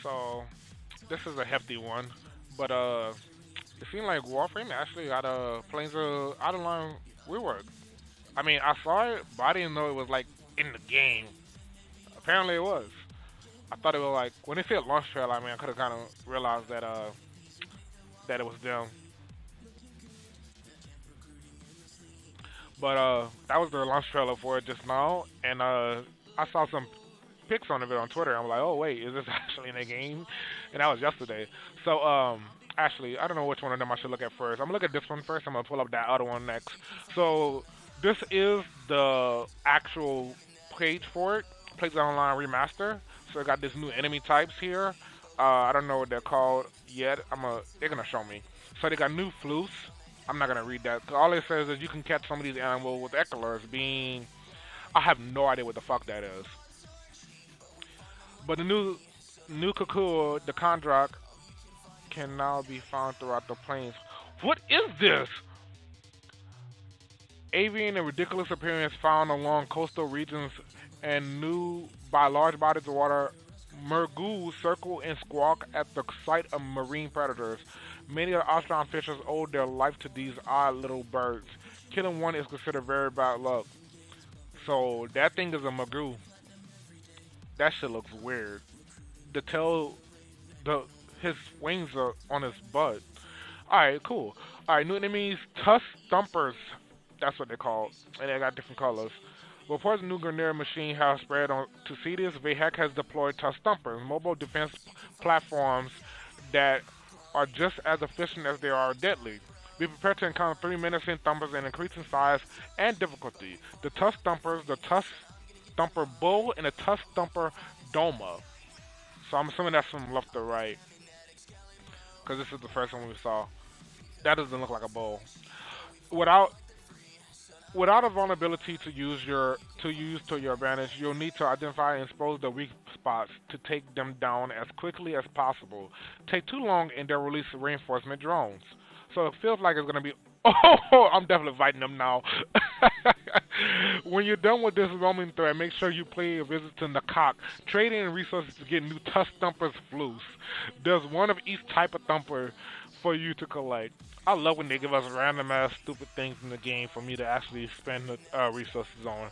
So this is a hefty one, but it seemed like Warframe actually got a planes out of line rework. I mean, I saw it, but I didn't know it was like in the game. Apparently, it was. I thought it was like when they said launch trailer. I mean, I could have kind of realized that it was them, but that was the launch trailer for it just now, and I saw some pics on of it on Twitter. I'm like, oh wait, is this actually in the game? And that was yesterday. So actually, I don't know which one of them I should look at first. I'm gonna look at this one first. I'm gonna pull up that other one next. So this is the actual page for it. Plays Online Remaster. So I got this new enemy types here. I don't know what they're called yet. They're gonna show me. So they got new Floofs. I'm not gonna read that. 'Cause all it says is you can catch some of these animals with echolers being. I have no idea what the fuck that is. But the new Kakua, the Kondrak, can now be found throughout the plains. What is this? Avian and ridiculous appearance found along coastal regions and new by large bodies of water. Mergoos circle and squawk at the sight of marine predators. Many of the ocean fishers owe their life to these odd little birds. Killing one is considered very bad luck. So that thing is a Magoo. That shit looks weird. The tail, the his wings are on his butt. All right, cool. All right, new enemies, tusk thumpers. That's what they're called, and they got different colors. Reports new Grenadier machine has spread on to see this. VHEC has deployed tusk thumpers, mobile defense platforms that are just as efficient as they are deadly. Be prepared to encounter three menacing thumpers in increasing size and difficulty. The tusk thumpers, the tusk thumper bull, and the tusk thumper doma. So I'm assuming that's from left to right, because this is the first one we saw. That doesn't look like a bull. Without without a vulnerability to use to your advantage, you'll need to identify and expose the weak spots to take them down as quickly as possible. Take too long and they'll release reinforcement drones. So it feels like it's gonna be. Oh, I'm definitely fighting them now. When you're done with this roaming threat, make sure you pay a visit to Nakak. Trade in resources to get new Tusk Thumpers Floofs. There's one of each type of thumper for you to collect. I love when they give us random ass stupid things in the game for me to actually spend the resources on.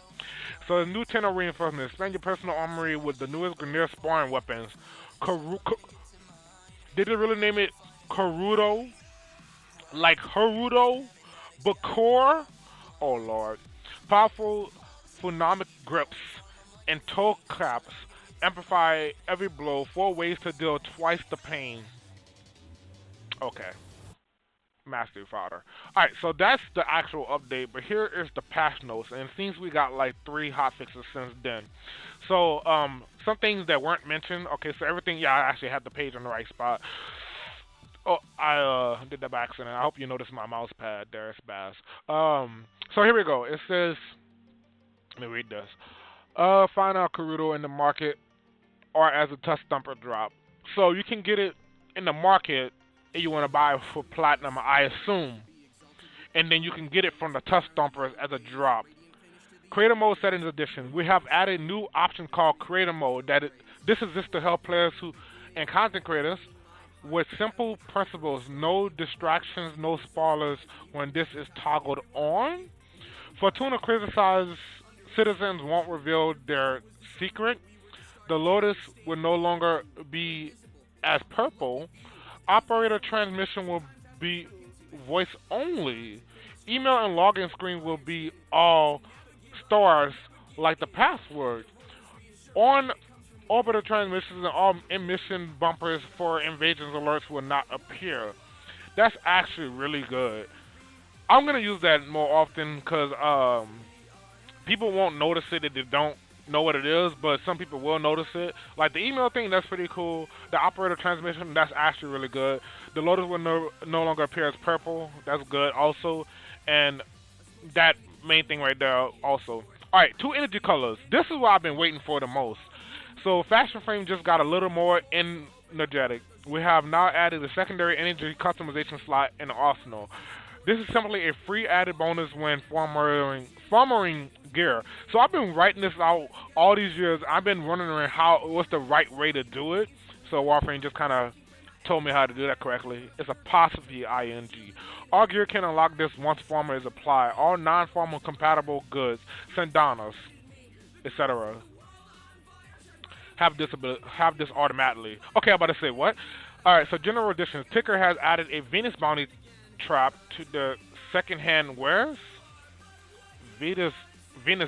So the new Tenno reinforcement. Expand your personal armory with the newest Grenadier sparring weapons. Did they really name it Karudo? Like Haruto? Bakor? Oh lord. Powerful phonemic grips and toe claps amplify every blow. 4 ways to deal twice the pain. Okay. Mastery fodder. Alright, so that's the actual update, but here is the patch notes, and it seems we got like 3 hotfixes since then. So, some things that weren't mentioned. Okay, so everything, yeah, I actually had the page on the right spot. Oh, I did that by accident. I hope you noticed my mouse pad there. It's Baz. So here we go. It says, let me read this. Find out Karuto in the market or as a Tusk Thumper drop. So you can get it in the market and you want to buy it for platinum, I assume. And then you can get it from the Tusk Thumpers as a drop. Creator Mode Settings Edition. We have added new option called Creator Mode. This is just to help players and content creators with simple principles. No distractions, no spoilers when this is toggled on. For tuna criticized citizens won't reveal their secret. The Lotus will no longer be as purple. Operator transmission will be voice only. Email and login screen will be all stars like the password. On orbiter transmissions and all emission bumpers for invasions alerts will not appear. That's actually really good. I'm gonna use that more often because people won't notice it if they don't know what it is, but some people will notice it. Like the email thing, that's pretty cool. The operator transmission, that's actually really good. The Lotus will no longer appear as purple. That's good also. And that main thing right there also. Alright, 2 energy colors. This is what I've been waiting for the most. So Fashion Frame just got a little more energetic. We have now added a secondary energy customization slot in the arsenal. This is simply a free added bonus when farmering gear. So I've been writing this out all these years. I've been wondering what's the right way to do it. So Warframe just kind of told me how to do that correctly. It's apostrophe ing. All gear can unlock this once formal is applied. All non-formal compatible goods, sandanas, etc. have this automatically. Okay, I'm about to say what? All right, so general additions. Ticker has added a Venus bounty trap to the second-hand wares. Venus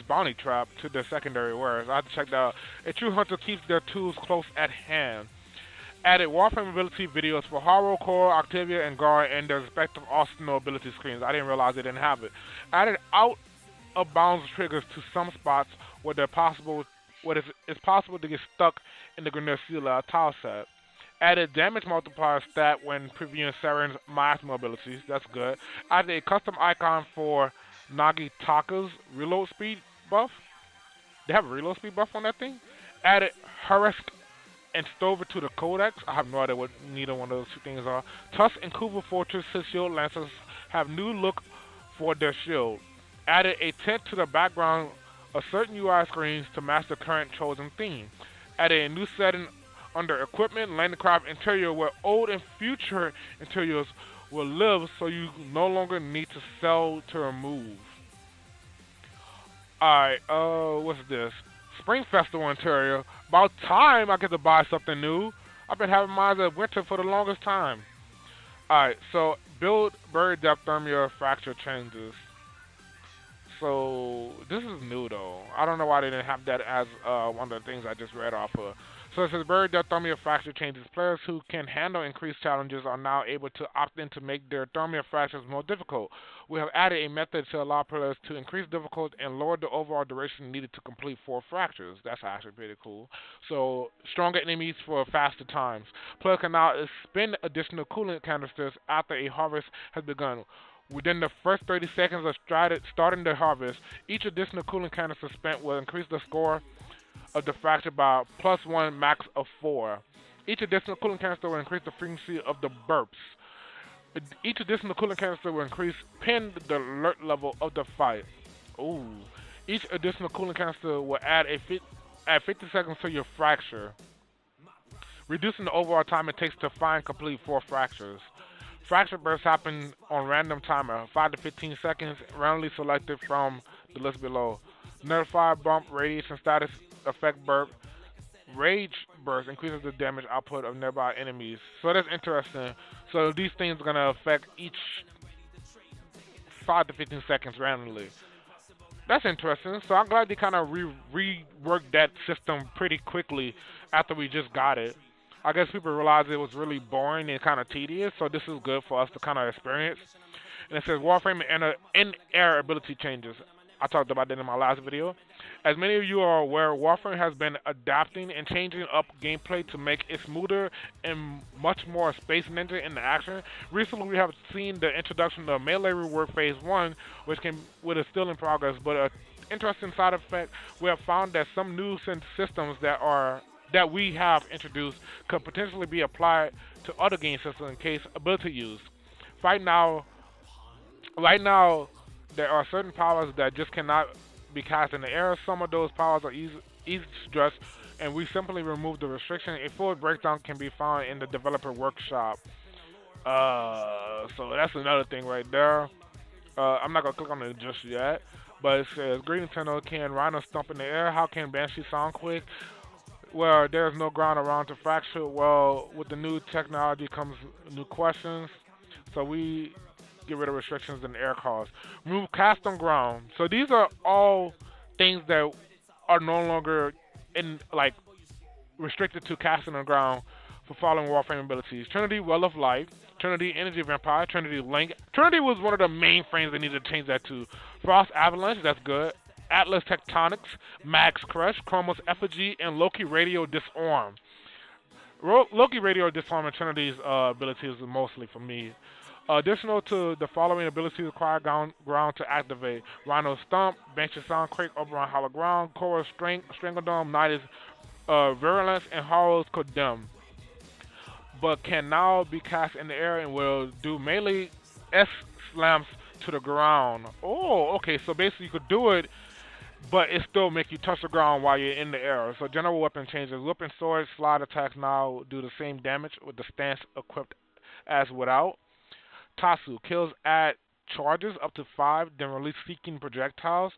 bounty trap to the secondary wares. I have to check that out. A true hunter keeps their tools close at hand. Added Warframe ability videos for Haro, Core, Octavia, and Guard and their respective arsenal ability screens. I didn't realize they didn't have it. Added out of bounds triggers to some spots where it's possible to get stuck in the Grenadier Sealer tile set. Added damage multiplier stat when previewing Saren's maximum abilities. That's good. Added a custom icon for Nagitaka's reload speed buff. They have a reload speed buff on that thing. Added Harask and Stover to the Codex. I have no idea what neither one of those two things are. Tusk and Kuva Fortress Shield Lancers have new look for their shield. Added a tint to the background of certain UI screens to match the current chosen theme. Added a new setting under Equipment, Landcraft Interior where old and future interiors will live so you no longer need to sell to remove. Alright, what's this? Spring Festival interior. About time I get to buy something new. I've been having mine as winter for the longest time. Alright, so build buried depth thermia fracture changes. So this is new though. I don't know why they didn't have that as one of the things I just read off of. So it says buried depth thermia fracture changes. Players who can handle increased challenges are now able to opt in to make their thermia fractures more difficult. We have added a method to allow players to increase difficulty and lower the overall duration needed to complete 4 fractures. That's actually pretty cool. So stronger enemies for faster times. Players can now spend additional coolant canisters after a harvest has begun. Within the first 30 seconds of starting the harvest, each additional cooling canister spent will increase the score of the fracture by +1 max of 4. Each additional cooling canister will increase the frequency of the burps. Each additional cooling canister will pin the alert level of the fight. Ooh. Each additional cooling canister will add 50 seconds to your fracture, reducing the overall time it takes to find complete 4 fractures. Fracture bursts happen on random timer, 5 to 15 seconds, randomly selected from the list below. Notify bump radiation status effect burp. Rage burst increases the damage output of nearby enemies. So that's interesting. So these things are gonna affect each 5 to 15 seconds randomly. That's interesting. So I'm glad they kind of reworked that system pretty quickly after we just got it. I guess people realized it was really boring and kind of tedious, so this is good for us to kind of experience. And it says Warframe in-air ability changes. I talked about that in my last video. As many of you are aware, Warframe has been adapting and changing up gameplay to make it smoother and much more Space Ninja in the action. Recently, we have seen the introduction of Melee Rework Phase 1, which is still in progress, but an interesting side effect, we have found that some new systems that we have introduced could potentially be applied to other game systems in case ability use. Right now, there are certain powers that just cannot be cast in the air. Some of those powers are easy to address, and we simply remove the restriction. A full breakdown can be found in the developer workshop. So that's another thing right there. I'm not gonna click on it just yet, but it says, "Greetings, Tenno. Can Rhino stomp in the air? How can Banshee sound quick? Well, there's no ground around to fracture. Well, with the new technology comes new questions. So we get rid of restrictions in the air calls. Remove cast on ground. So these are all things that are no longer restricted to casting on ground for following Warframe abilities. Trinity, Well of Light. Trinity, Energy Vampire. Trinity, Link. Trinity was one of the main frames they needed to change that to. Frost Avalanche, that's good. Atlas Tectonics, Max Crush, Chromos Effigy, and Loki Radio Disarm. Loki Radio Disarm and Trinity's abilities is mostly for me. Additional to the following abilities require ground to activate: Rhino Stomp, Banshee Soundquake, Oberon Hollow Ground, Korra Strangledome, Nidus Virulence, and Horror's Condemn. But can now be cast in the air and will do melee S slams to the ground. Oh, okay, so basically you could do it but it still make you touch the ground while you're in the air. So general weapon changes. Whip and sword slide attacks now do the same damage with the stance equipped as without. Tatsu kills add charges up to 5, then release seeking projectiles.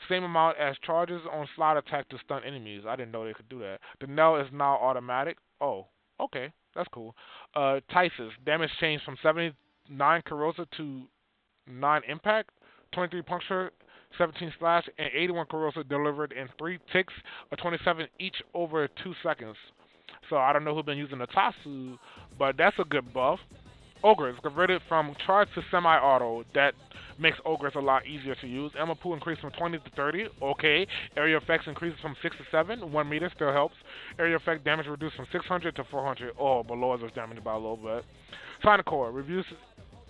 Same amount as charges on slide attack to stun enemies. I didn't know they could do that. The nail is now automatic. Oh, okay, that's cool. Tysis damage changed from 79 corrosive to 9 impact, 23 puncture, 17 slash, and 81 corrosive delivered in 3 ticks, or 27 each over 2 seconds. So I don't know who's been using the Tatsu, but that's a good buff. Ogres converted from charge to semi-auto. That makes Ogres a lot easier to use. Emma Poo increased from 20 to 30. Okay. Area effects increases from 6 to 7. 1 meter still helps. Area effect damage reduced from 600 to 400. Oh, but lowers its damage by a little bit. Sonic Core reviews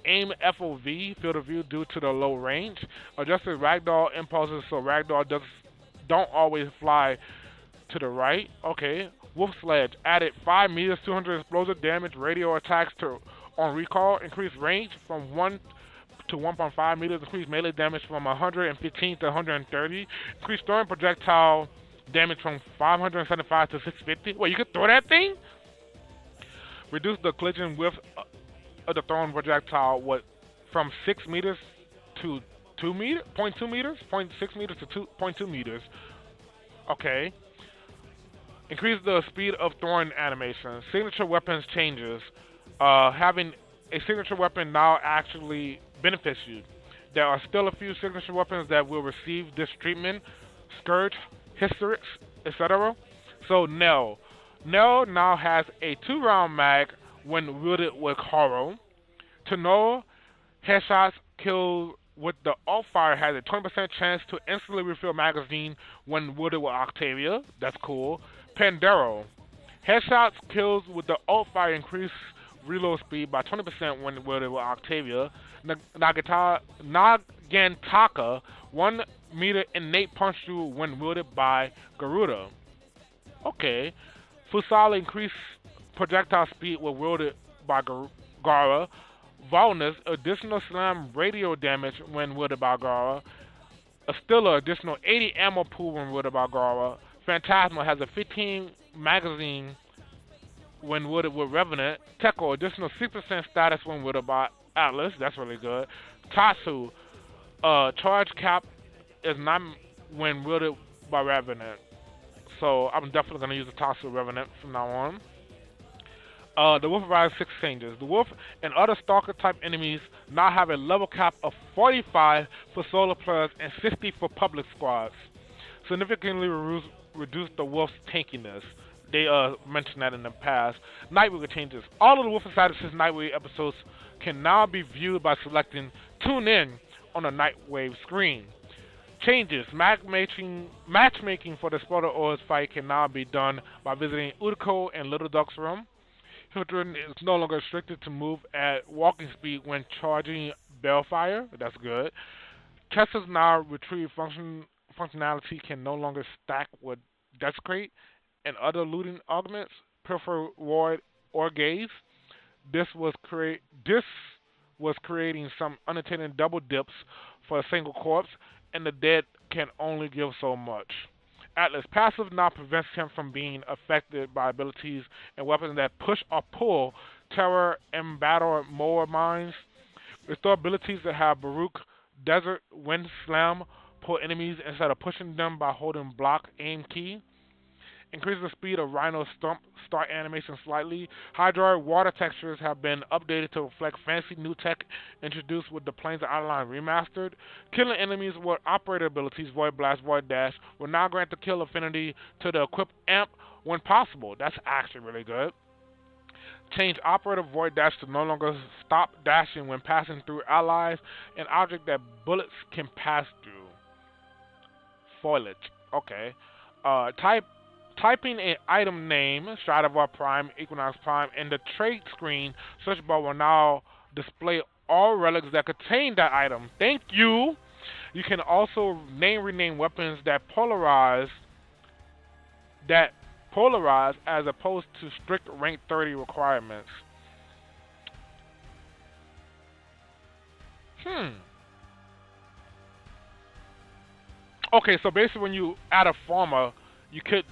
aim FOV field of view due to the low range. Adjusted ragdoll impulses so ragdoll don't always fly to the right. Okay. Wolf Sledge added 5 meters, 200 explosive damage, radio attacks to on recall, increased range from 1 to 1.5 meters, increased melee damage from 115 to 130, increased throwing projectile damage from 575 to 650. Wait, you could throw that thing? Reduce the collision width of the throwing projectile from 6 meters to 2 meters, 0.2 meters, 0.6 meters to 2.2 meters. Okay. Increase the speed of throwing animation. Signature weapons changes. Having a signature weapon now actually benefits you. There are still a few signature weapons that will receive this treatment. Scourge, Hysterix, etc. So Nell. Nell now has a 2-round mag when wielded with Horo. Tenno headshots killed with the alt fire has a 20% chance to instantly refill magazine when wielded with Octavia. That's cool. Pandero. Headshots kills with the alt fire increase reload speed by 20% when wielded with Octavia. Nagantaka, 1 meter innate punch through when wielded by Garuda. Okay. Fusala increase projectile speed when wielded by Gara. Volnus, additional slam radio damage when wielded by Gara. Astilla, additional 80 ammo pool when wielded by Gara. Phantasma has a 15 magazine when wielded with Revenant. Tekko, additional 6% status when wielded by Atlas. That's really good. Tatsu, charge cap is not when wielded by Revenant. So I'm definitely going to use the Tatsu Revenant from now on. The Wolf Rider 6 changes. The Wolf and other Stalker type enemies now have a level cap of 45 for solo players and 60 for public squads. Significantly reduce the Wolf's tankiness. They mentioned that in the past. Nightwave changes. All of the Wolf Insider 6 Nightwave episodes can now be viewed by selecting Tune In on the Nightwave screen. Changes. Matchmaking for the Splotter Oars fight can now be done by visiting Utiko and Little Duck's room. Hilton is no longer restricted to move at walking speed when charging Bellfire. That's good. Chester's now retrieve functionality can no longer stack with Desecrate and other looting augments, prefer Void or Gaze. This was creating some unintended double dips for a single corpse, and the dead can only give so much. Atlas passive now prevents him from being affected by abilities and weapons that push or pull terror and battle mower mines. Restore abilities that have Baruch, Desert, Wind Slam, pull enemies instead of pushing them by holding block aim key. Increase the speed of Rhino's stump start animation slightly. Hydroid water textures have been updated to reflect fancy new tech introduced with the Plains of Outline remastered. Killing enemies with operator abilities, Void Blast, Void Dash, will now grant the kill affinity to the equipped amp when possible. That's actually really good. Change operator Void Dash to no longer stop dashing when passing through allies, an object that bullets can pass through. Foliage. Okay. Typing an item name, Stradivar Prime, Equinox Prime, in the trade screen, search bar will now display all relics that contain that item. Thank you! You can also rename weapons that polarize as opposed to strict rank 30 requirements. Okay, so basically when you add a farmer, you can't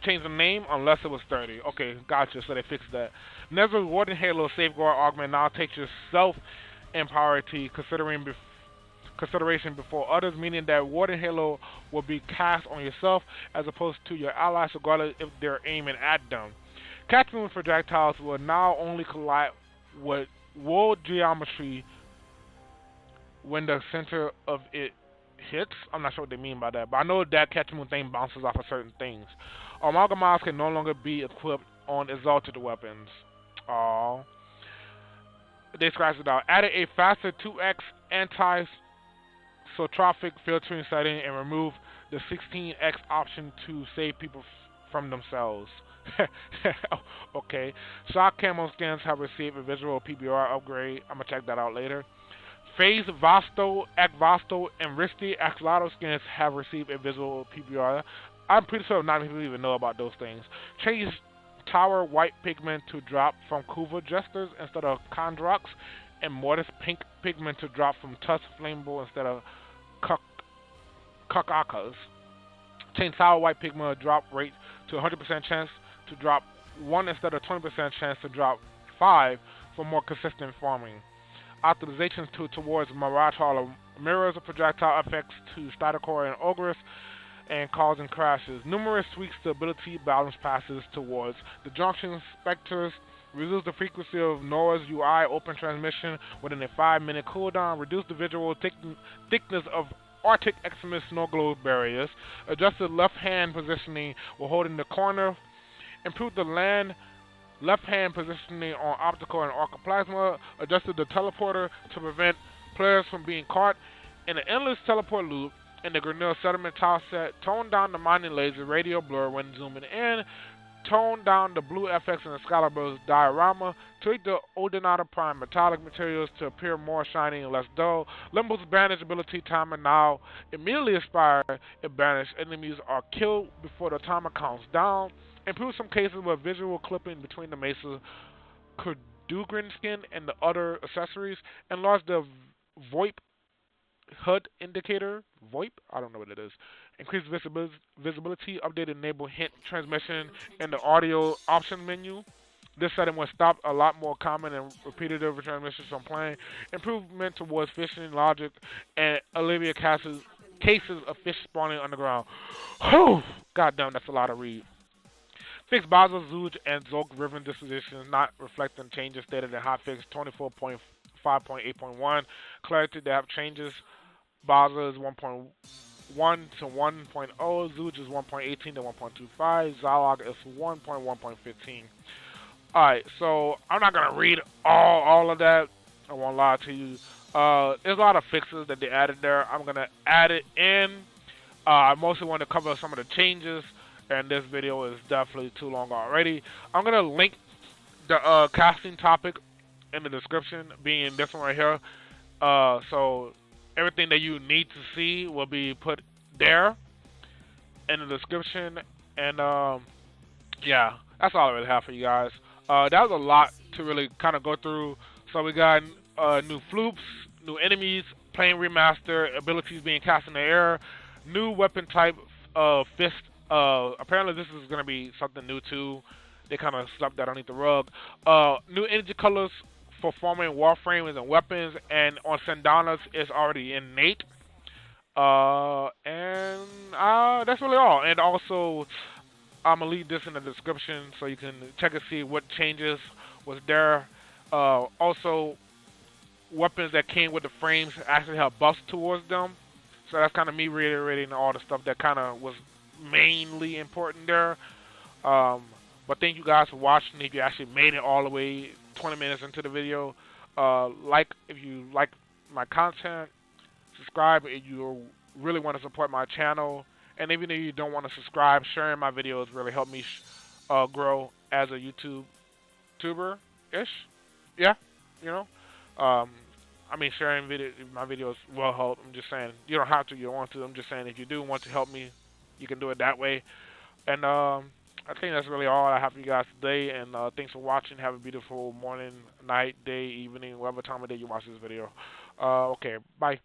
change the name unless it was 30. Okay, gotcha. So they fixed that. Never Warden Halo Safeguard Augment now takes your self in priority consideration before others, meaning that Warden Halo will be cast on yourself as opposed to your allies, regardless if they're aiming at them. Captain projectiles will now only collide with world geometry when the center of it hits. I'm not sure what they mean by that, but I know that Catchmoon thing bounces off of certain things. Amalgamats can no longer be equipped on exalted weapons. Oh, they scratched it out. Added a faster 2x anti-sotropic filtering setting and removed the 16x option to save people from themselves. Okay. Shock camo skins have received a visual PBR upgrade. I'm gonna check that out later. Phase Vasto, Ekvasto, and Risti Axolotl skins have received a visual PBR. I'm pretty sure not many people even know about those things. Change Tower White pigment to drop from Kuva Jesters instead of Kondrox, and Mortis Pink pigment to drop from Tusk Flameable instead of Kakakas. Change Tower White pigment drop rate to 100% chance to drop 1 instead of 20% chance to drop 5 for more consistent farming. Optimizations towards Mirage Hall mirrors projectile effects to Staticore and Ogress and causing crashes. Numerous tweaks to ability balance passes towards the junction specters. Reduce the frequency of Nora's UI open transmission within a 5-minute cooldown. Reduce the visual thickness of Arctic Xmas snow globe barriers. Adjusted left hand positioning while holding the corner. Improve the land left hand positioning on optical and arcoplasma. Adjusted the teleporter to prevent players from being caught in an endless teleport loop in the Granil settlement tile set. Tone down the mining laser radio blur when zooming in. Tone down the blue FX in Excalibur's diorama. Tweak the Odinata Prime metallic materials to appear more shiny and less dull. Limble's banish ability timer now immediately expired if banished enemies are killed before the timer counts down. Improve some cases with visual clipping between the Mesa Kerdugrin skin and the other accessories. Enlarge the VoIP HUD indicator. VoIP? I don't know what it is. Increase visibility. Update enable hint transmission in the audio option menu. This setting will stop a lot more common and repetitive transmissions from playing. Improvement towards fishing logic and alleviate cases of fish spawning underground. Whew! God damn, that's a lot of read. Fix Basel, Zooge, and Zolk Riven dispositions not reflecting changes stated in Hotfix 24.5.8.1. Clarity they have changes. Basel is 1.1 to 1.0. Zooge is 1.18 to 1.25. Zalog is 1.1.15. Alright, so I'm not going to read all of that. I won't lie to you. There's a lot of fixes that they added there. I'm going to add it in. I mostly want to cover some of the changes, and this video is definitely too long already. I'm going to link the casting topic in the description, being this one right here. So everything that you need to see will be put there in the description. And yeah, that's all I really have for you guys. That was a lot to really kind of go through. So we got new Floofs, new enemies, playing Remaster, abilities being cast in the air, new weapon type, fist. Apparently this is going to be something new too. They kind of stuck that underneath the rug. New energy colors for forming warframes and weapons, and on Sandanas is already innate. And that's really all. And also, I'm going to leave this in the description so you can check and see what changes was there. Also, weapons that came with the frames actually have buffs towards them. So that's kind of me reiterating all the stuff that kind of was mainly important there. But thank you guys for watching. If you actually made it all the way 20 minutes into the video, if you like my content, subscribe if you really want to support my channel. And even if you don't want to subscribe, sharing my videos really help me grow as a YouTuber-ish. Yeah, you know. I mean, sharing my videos will help. I'm just saying, you don't have to, you don't want to. I'm just saying, if you do want to help me, you can do it that way. And I think that's really all I have for you guys today. And thanks for watching. Have a beautiful morning, night, day, evening, whatever time of day you watch this video. Okay, bye.